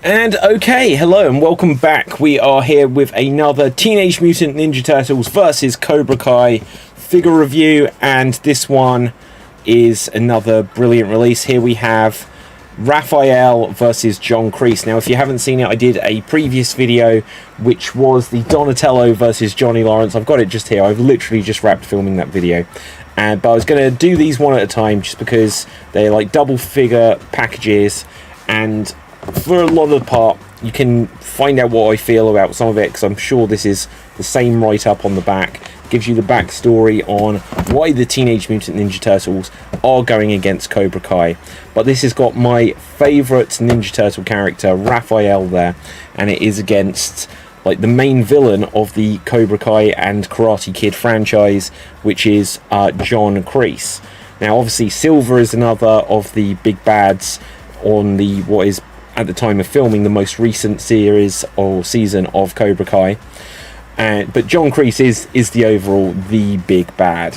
And okay, hello and welcome back. We are here with another Teenage Mutant Ninja Turtles versus Cobra Kai figure review, and this one is another brilliant release. Here we have Raphael versus John Kreese. Now, if you haven't seen it, I did a previous video which was the Donatello versus Johnny Lawrence. I've got it just here. I've literally just wrapped filming that video. But I was going to do these one at a time just because they're like double figure packages, and for a lot of the part you can find out what I feel about some of it, because I'm sure this is the same write-up on the back. Gives you the backstory on why the Teenage Mutant Ninja Turtles are going against Cobra Kai. But this has got my favourite Ninja Turtle character, Raphael, there, and it is against like the main villain of the Cobra Kai and Karate Kid franchise, which is John Kreese. Now, obviously, Silver is another of the big bads on the what is at the time of filming the most recent series or season of Cobra Kai, but John Kreese is the overall the big bad.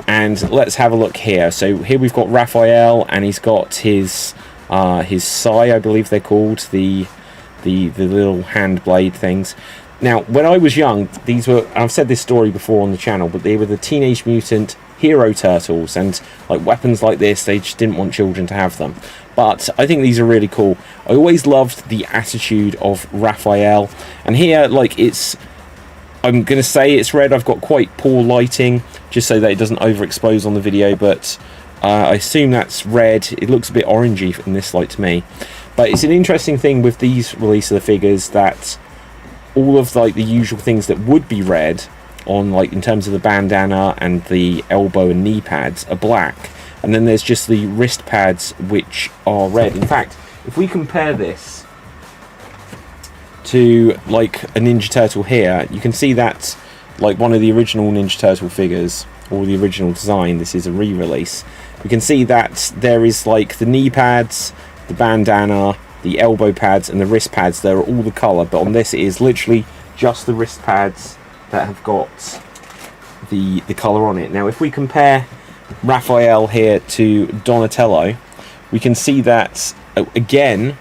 And let's have a look here. So here we've got Raphael, and he's got his sai, I believe they're called, the little hand blade things. Now, when I was young, these were, I've said this story before on the channel, but they were the Teenage Mutant Hero Turtles, and like weapons like this, they just didn't want children to have them. But I think these are really cool. I always loved the attitude of Raphael, and here, like, I'm going to say it's red. I've got quite poor lighting, just so that it doesn't overexpose on the video, but I assume that's red. It looks a bit orangey in this light to me. But it's an interesting thing with these release of the figures that all of like the usual things that would be red on, like in terms of the bandana and the elbow and knee pads, are black, and then there's just the wrist pads which are red. In fact, if we compare this to like a Ninja Turtle here, you can see that like one of the original Ninja Turtle figures, or the original design, this is a re-release, we can see that there is like the knee pads, the bandana, the elbow pads and the wrist pads, they're all the colour, but on this it is literally just the wrist pads that have got the colour on it. Now, if we compare Raphael here to Donatello, we can see that, again,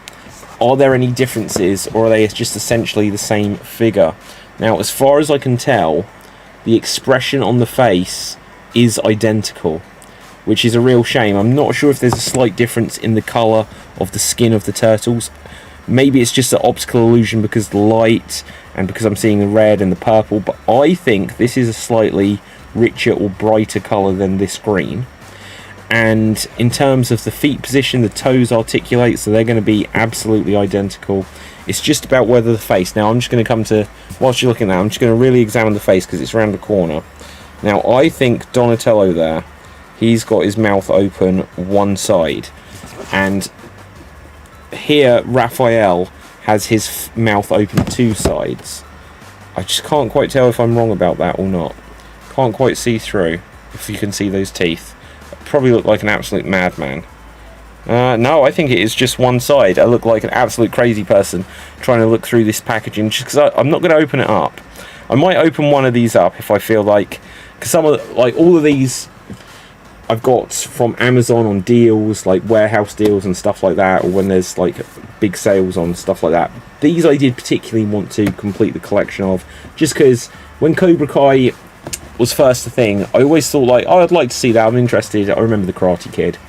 are there any differences, or are they just essentially the same figure? Now, as far as I can tell, the expression on the face is identical, which is a real shame. I'm not sure if there's a slight difference in the colour of the skin of the turtles. Maybe it's just an optical illusion because of the light and because I'm seeing the red and the purple, but I think this is a slightly richer or brighter colour than this green. And in terms of the feet position, the toes articulate, so they're going to be absolutely identical. It's just about whether the face. Now, I'm just going to come to, whilst you're looking at that, I'm just going to really examine the face because it's around the corner. Now, I think Donatello there, he's got his mouth open one side, and here Raphael has his mouth open two sides. I just can't quite tell if I'm wrong about that or not. Can't quite see through, if you can see those teeth. I probably look like an absolute madman. No, I think it is just one side. I look like an absolute crazy person trying to look through this packaging, just because I'm not going to open it up. I might open one of these up if I feel like, because some of like all of these I've got from Amazon on deals, like warehouse deals and stuff like that, or when there's like big sales on stuff like that. These I did particularly want to complete the collection of, just because when Cobra Kai was first a thing, I always thought like, oh, I'd like to see that, I'm interested. I remember the Karate Kid,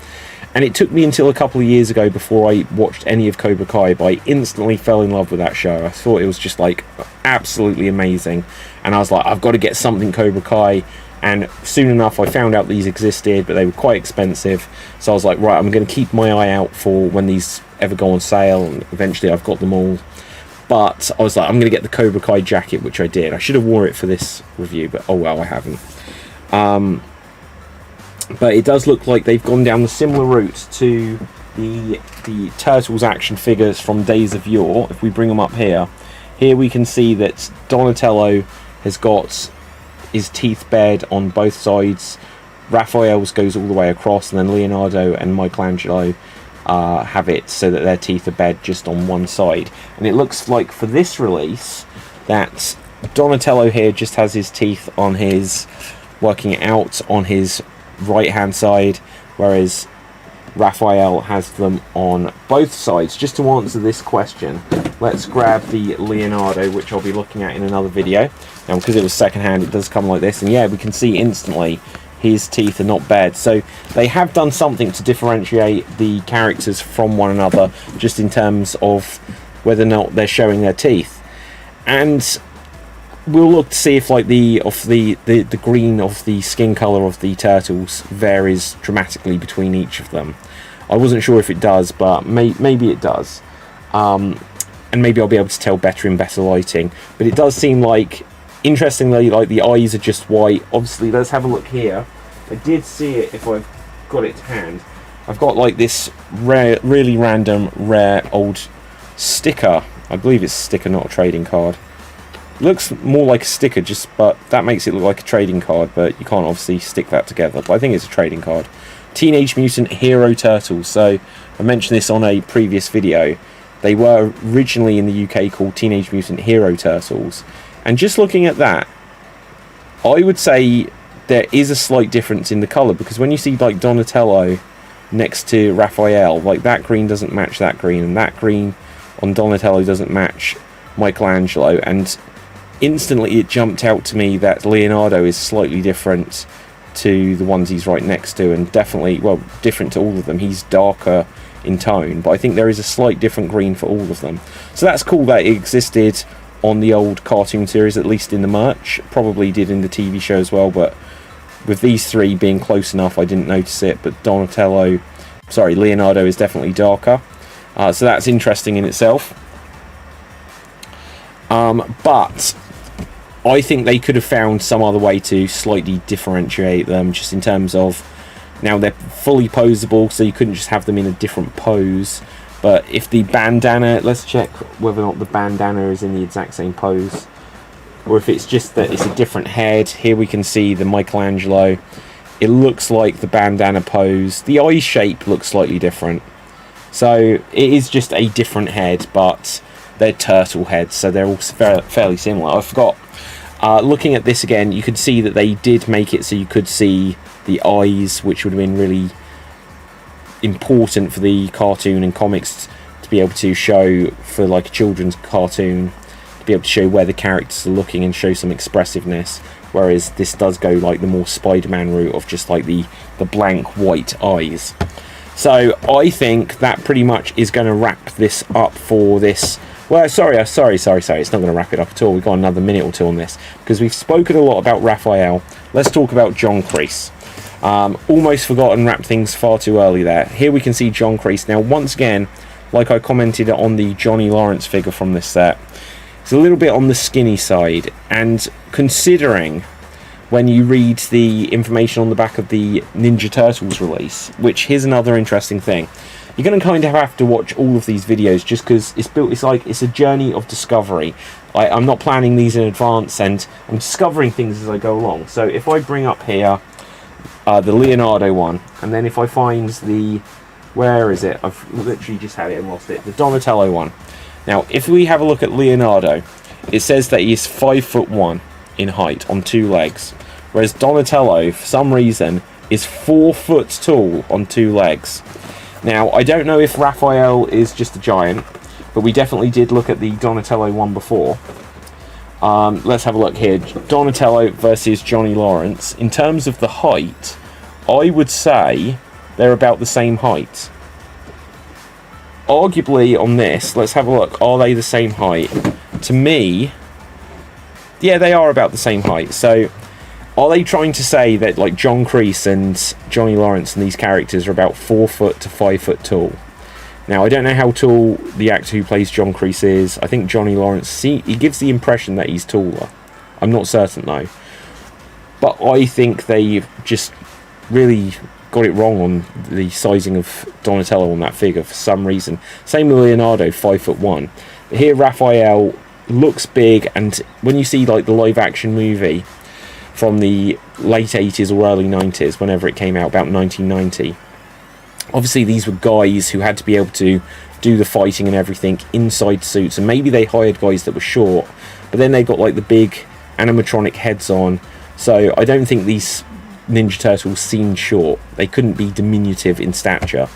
and it took me until a couple of years ago before I watched any of Cobra Kai, but I instantly fell in love with that show. I thought it was just like absolutely amazing, and I was like, I've got to get something Cobra Kai. And soon enough I found out these existed, but they were quite expensive, so I was like, right, I'm going to keep my eye out for when these ever go on sale, and eventually I've got them all. But I was like, I'm going to get the Cobra Kai jacket, which I did. I should have wore it for this review, but oh well, I haven't. But it does look like they've gone down the similar route to the Turtles action figures from Days of Yore. If we bring them up here we can see that Donatello has got his teeth bared on both sides. Raphael's goes all the way across, and then Leonardo and Michelangelo have it so that their teeth are bared just on one side. And it looks like for this release that Donatello here just has his teeth on his, working it out on his right hand side, whereas Raphael has them on both sides. Just to answer this question, let's grab the Leonardo, which I'll be looking at in another video. Now, because it was secondhand, it does come like this, and yeah, we can see instantly his teeth are not bared. So they have done something to differentiate the characters from one another, just in terms of whether or not they're showing their teeth. And we'll look to see if like the green of the skin color of the turtles varies dramatically between each of them. I wasn't sure if it does, but maybe it does. And maybe I'll be able to tell better in better lighting. But it does seem like, interestingly, like the eyes are just white. Obviously, let's have a look here. I did see it if I've got it to hand. I've got like this rare, really random, rare old sticker. I believe it's a sticker, not a trading card. Looks more like a sticker, but that makes it look like a trading card, but you can't obviously stick that together. But I think it's a trading card. Teenage Mutant Hero Turtles. So I mentioned this on a previous video. They were originally in the UK called Teenage Mutant Hero Turtles. And just looking at that, I would say there is a slight difference in the colour, because when you see like Donatello next to Raphael, like that green doesn't match that green, and that green on Donatello doesn't match Michelangelo, and instantly it jumped out to me that Leonardo is slightly different to the ones he's right next to, and definitely, well, different to all of them. He's darker in tone, but I think there is a slight different green for all of them. So that's cool that it existed on the old cartoon series, at least in the merch. Probably did in the TV show as well, but with these three being close enough, I didn't notice it. But Leonardo is definitely darker. So that's interesting in itself. But I think they could have found some other way to slightly differentiate them, just in terms of, now they're fully posable, so you couldn't just have them in a different pose. But if the bandana, let's check whether or not the bandana is in the exact same pose, or if it's just that it's a different head. Here we can see the Michelangelo. It looks like the bandana pose. The eye shape looks slightly different. So it is just a different head, but they're turtle heads, so they're all fairly similar. I forgot. Looking at this again, you could see that they did make it so you could see the eyes, which would have been really important for the cartoon and comics to be able to show, for like a children's cartoon, to be able to show where the characters are looking and show some expressiveness, whereas this does go like the more Spider-Man route of just like the blank white eyes. So I think that pretty much is going to wrap this up for this. Well, sorry, it's not going to wrap it up at all. We've got another minute or two on this, because we've spoken a lot about Raphael. Let's talk about John Kreese. Almost forgotten, wrapped things far too early there. Here we can see John Kreese. Now, once again, like I commented on the Johnny Lawrence figure from this set, it's a little bit on the skinny side, and considering when you read the information on the back of the Ninja Turtles release, which, here's another interesting thing. You're going to kind of have to watch all of these videos, just because it's a journey of discovery. I'm not planning these in advance, and I'm discovering things as I go along. So if I bring up here the Leonardo one, and then if I find the, where is it? I've literally just had it and lost it. The Donatello one. Now, if we have a look at Leonardo, it says that he's 5'1" in height on 2 legs, whereas Donatello, for some reason, is 4 foot tall on 2 legs. Now, I don't know if Raphael is just a giant, but we definitely did look at the Donatello one before. Let's have a look here. Donatello versus Johnny Lawrence. In terms of the height, I would say they're about the same height. Arguably on this, let's have a look. Are they the same height? To me, yeah, they are about the same height. So, are they trying to say that like John Kreese and Johnny Lawrence and these characters are about 4 foot to 5 foot tall? Now, I don't know how tall the actor who plays John Kreese is. I think Johnny Lawrence, he gives the impression that he's taller. I'm not certain though. But I think they've just really got it wrong on the sizing of Donatello on that figure for some reason. Same with Leonardo, 5'1". Here Raphael looks big, and when you see like the live action movie from the late 80s or early 90s, whenever it came out, about 1990, obviously these were guys who had to be able to do the fighting and everything inside suits, and maybe they hired guys that were short, but then they got like the big animatronic heads on. So I don't think these Ninja Turtles seemed short. They couldn't be diminutive in stature.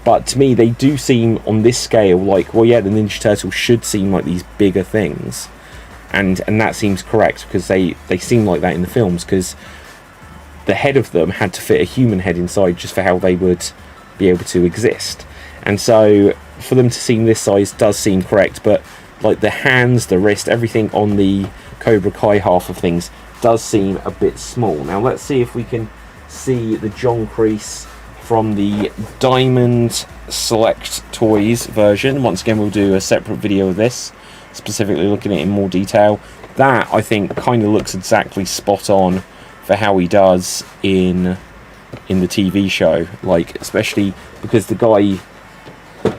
But to me, they do seem, on this scale, like, well, yeah, the Ninja Turtles should seem like these bigger things. And that seems correct, because they seem like that in the films, because the head of them had to fit a human head inside just for how they would be able to exist. And so for them to seem this size does seem correct, but like the hands, the wrist, everything on the Cobra Kai half of things does seem a bit small. Now let's see if we can see the John Kreese from the Diamond Select Toys version. Once again, we'll do a separate video of this, specifically looking at it in more detail. That, I think, kind of looks exactly spot on for how he does in the TV show, like, especially because the guy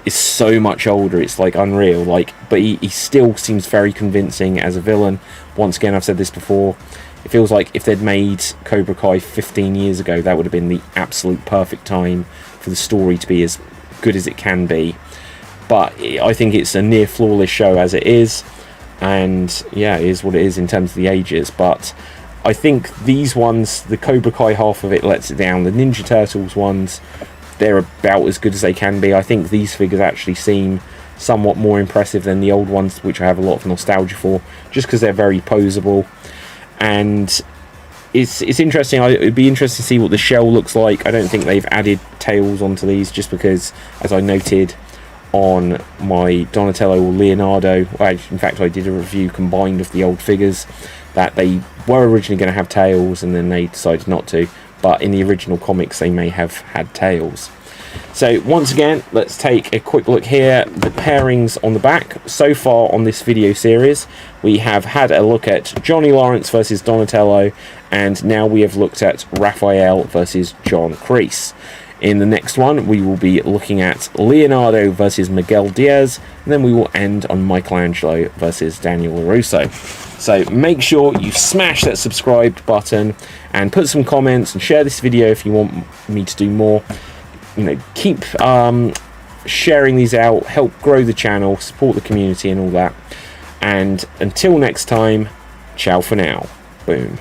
is so much older, it's like unreal, like, but he still seems very convincing as a villain. Once again, I've said this before, it feels like if they'd made Cobra Kai 15 years ago, that would have been the absolute perfect time for the story to be as good as it can be. But I think it's a near flawless show as it is, and yeah, it is what it is in terms of the ages. But I think these ones, the Cobra Kai half of it lets it down. The Ninja Turtles ones, they're about as good as they can be. I think these figures actually seem somewhat more impressive than the old ones, which I have a lot of nostalgia for, just because they're very poseable. And it's interesting. It'd be interesting to see what the shell looks like. I don't think they've added tails onto these, just because, as I noted on my Donatello or Leonardo, in fact I did a review combined of the old figures, that they were originally going to have tails and then they decided not to, but in the original comics they may have had tails. So once again, let's take a quick look here. The pairings on the back. So far on this video series, we have had a look at Johnny Lawrence versus Donatello, and now we have looked at Raphael versus John Kreese. In the next one, we will be looking at Leonardo versus Miguel Diaz, and then we will end on Michelangelo versus Daniel LaRusso. So make sure you smash that subscribe button and put some comments and share this video if you want me to do more. You know, keep sharing these out, help grow the channel, support the community and all that. And until next time, ciao for now. Boom.